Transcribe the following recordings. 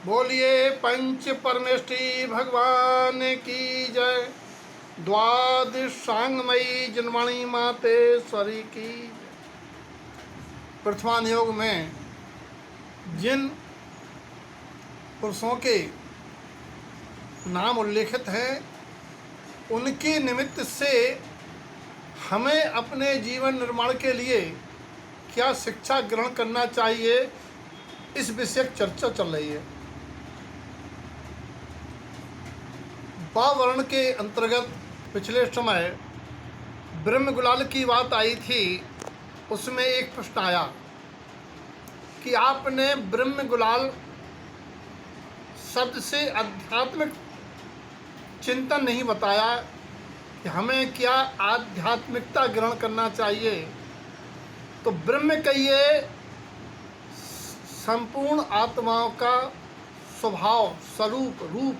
बोलिए पंच परमेष्ठी भगवान की जय। द्वादशांगमयी जनवाणी मातेश्वरी की जय। प्रथमान योग में जिन पुरुषों के नाम उल्लेखित हैं उनके निमित्त से हमें अपने जीवन निर्माण के लिए क्या शिक्षा ग्रहण करना चाहिए, इस विषय चर्चा चल रही है। वावर्ण के अंतर्गत पिछले समय ब्रह्म गुलाल की बात आई थी। उसमें एक प्रश्न आया कि आपने ब्रह्म गुलाल शब्द से आध्यात्मिक चिंतन नहीं बताया कि हमें क्या आध्यात्मिकता ग्रहण करना चाहिए। तो ब्रह्म कहिए संपूर्ण आत्माओं का स्वभाव, स्वरूप, रूप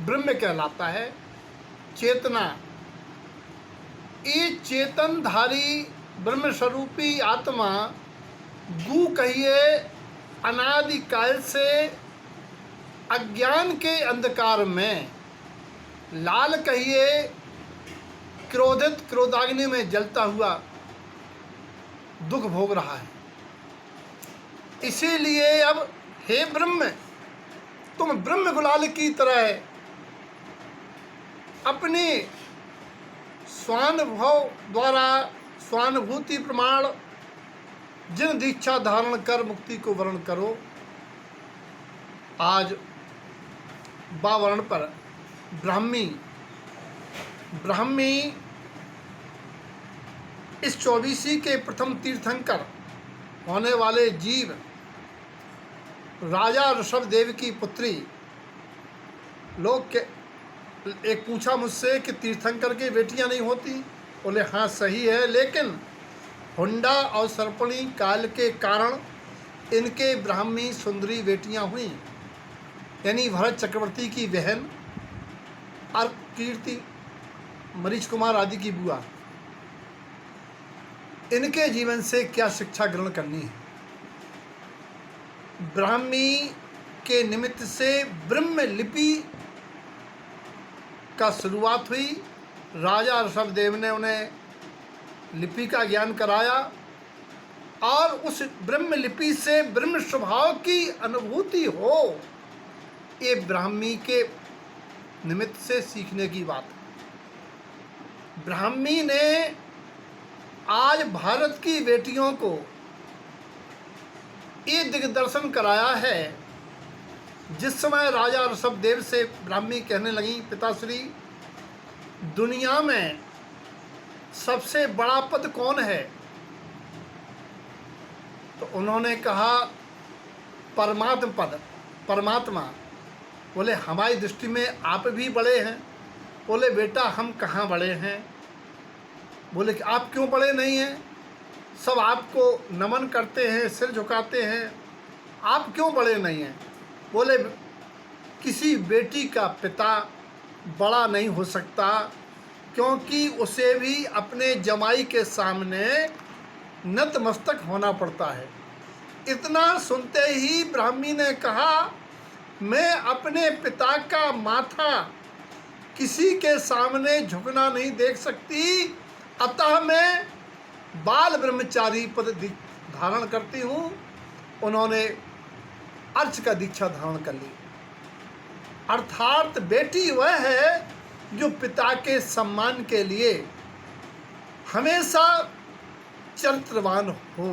ब्रह्म कहलाता है। चेतना, ये चेतनधारी ब्रह्म स्वरूपी आत्मा गु कहिए अनादिकाल से अज्ञान के अंधकार में, लाल कहिए क्रोधित क्रोधाग्नि में जलता हुआ दुख भोग रहा है। इसीलिए अब हे ब्रह्म, तुम ब्रह्म गुलाल की तरह अपनी स्वानुभव द्वारा स्वानुभूति प्रमाण जिन दीक्षा धारण कर मुक्ति को वर्ण करो। आज वावर्ण पर ब्राह्मी इस 24 के प्रथम तीर्थंकर होने वाले जीव राजा ऋषभदेव की पुत्री। लोग के एक पूछा मुझसे कि तीर्थंकर की बेटियां नहीं होती। बोले हाँ सही है, लेकिन हुंडा और सर्पणी काल के कारण इनके ब्राह्मी सुंदरी बेटियां हुई, यानी भरत चक्रवर्ती की बहन और कीर्ति मरीच कुमार आदि की बुआ। इनके जीवन से क्या शिक्षा ग्रहण करनी है। ब्राह्मी के निमित्त से ब्रह्म लिपि का शुरुआत हुई। राजा ऋषभदेव ने उन्हें लिपि का ज्ञान कराया और उस ब्रह्म लिपि से ब्रह्म स्वभाव की अनुभूति हो, ये ब्राह्मी के निमित्त से सीखने की बात है। ब्राह्मी ने आज भारत की बेटियों को ये दिग्दर्शन कराया है। जिस समय राजा ऋषभदेव से ब्राह्मी कहने लगी, पिताश्री दुनिया में सबसे बड़ा पद कौन है? तो उन्होंने कहा परमात्म पद, परमात्मा। बोले हमारी दृष्टि में आप भी बड़े हैं। बोले बेटा हम कहाँ बड़े हैं। बोले कि आप क्यों बड़े नहीं हैं? सब आपको नमन करते हैं, सिर झुकाते हैं, आप क्यों बड़े नहीं हैं? बोले किसी बेटी का पिता बड़ा नहीं हो सकता, क्योंकि उसे भी अपने जमाई के सामने नतमस्तक होना पड़ता है। इतना सुनते ही ब्राह्मी ने कहा मैं अपने पिता का माथा किसी के सामने झुकना नहीं देख सकती, अतः मैं बाल ब्रह्मचारी पद धारण करती हूँ। उन्होंने अर्च का दीक्षा धारण कर ली। अर्थात बेटी वह है जो पिता के सम्मान के लिए हमेशा चरित्रवान हो।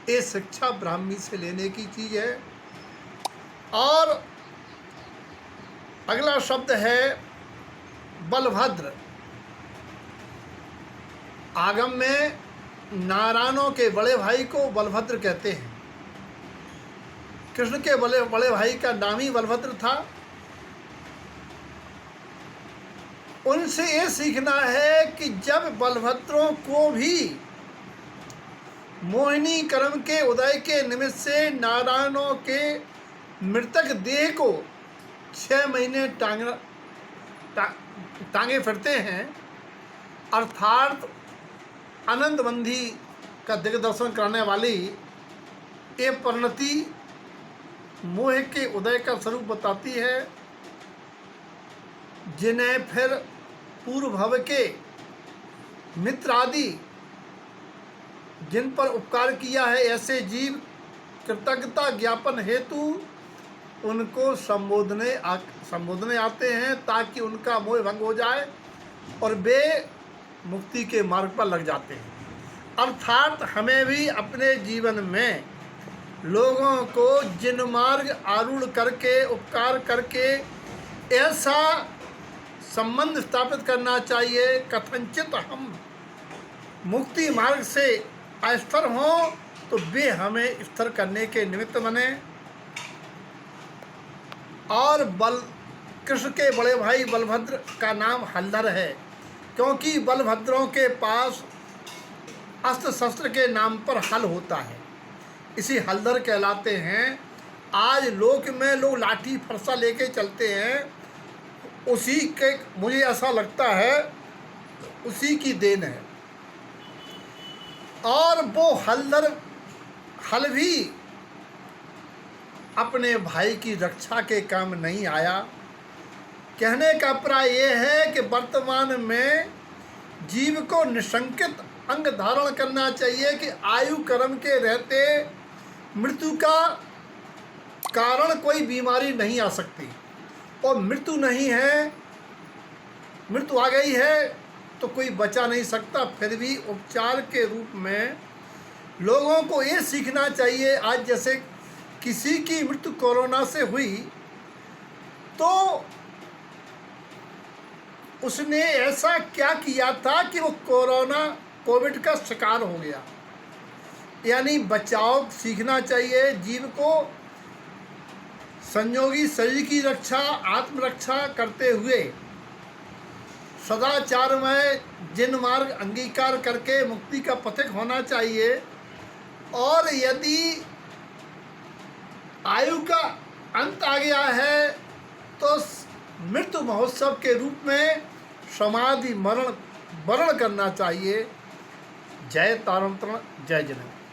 ये शिक्षा ब्राह्मी से लेने की चीज़ है। और अगला शब्द है बलभद्र। आगम में नारायणों के बड़े भाई को बलभद्र कहते हैं। कृष्ण के बड़े भाई का नाम ही बलभद्र था। उनसे ये सीखना है कि जब बलभद्रों को भी मोहिनी कर्म के उदय के निमित्त से नारायणों के मृतक देह को 6 महीने टांगे फिरते हैं, अर्थात आनंद बंधी का दिग्दर्शन करने वाली ये परिणति मोह के उदय का स्वरूप बताती है, जिन्हें फिर पूर्व भव के मित्र आदि जिन पर उपकार किया है ऐसे जीव कृतज्ञता ज्ञापन हेतु उनको संबोधने आते हैं, ताकि उनका मोह भंग हो जाए और वे मुक्ति के मार्ग पर लग जाते हैं। अर्थात हमें भी अपने जीवन में लोगों को जिन मार्ग आरूढ़ करके उपकार करके ऐसा संबंध स्थापित करना चाहिए कथनचित हम मुक्ति मार्ग से अस्थिर हों, तो वे हमें स्थिर करने के निमित्त बने। और कृष्ण के बड़े भाई बलभद्र का नाम हलधर है, क्योंकि बलभद्रों के पास अस्त्र शस्त्र के नाम पर हल होता है, इसी हलधर कहलाते हैं। आज लोक में लोग लाठी फरसा लेके चलते हैं, उसी के मुझे ऐसा लगता है उसी की देन है। और वो हलधर हल भी अपने भाई की रक्षा के काम नहीं आया। कहने का प्राय ये है कि वर्तमान में जीव को निशंकित अंग धारण करना चाहिए कि आयु कर्म के रहते मृत्यु का कारण कोई बीमारी नहीं आ सकती, और मृत्यु नहीं है, मृत्यु आ गई है तो कोई बचा नहीं सकता। फिर भी उपचार के रूप में लोगों को ये सीखना चाहिए। आज जैसे किसी की मृत्यु कोरोना से हुई तो उसने ऐसा क्या किया था कि वो कोविड का शिकार हो गया। यानी बचाव सीखना चाहिए जीव को, संयोगी शरीर की रक्षा आत्मरक्षा करते हुए सदाचार में जिन मार्ग अंगीकार करके मुक्ति का पथिक होना चाहिए। और यदि आयु का अंत आ गया है तो मृत्यु महोत्सव के रूप में समाधि मरण वर्ण करना चाहिए। जय तारण तरण, जय जनक।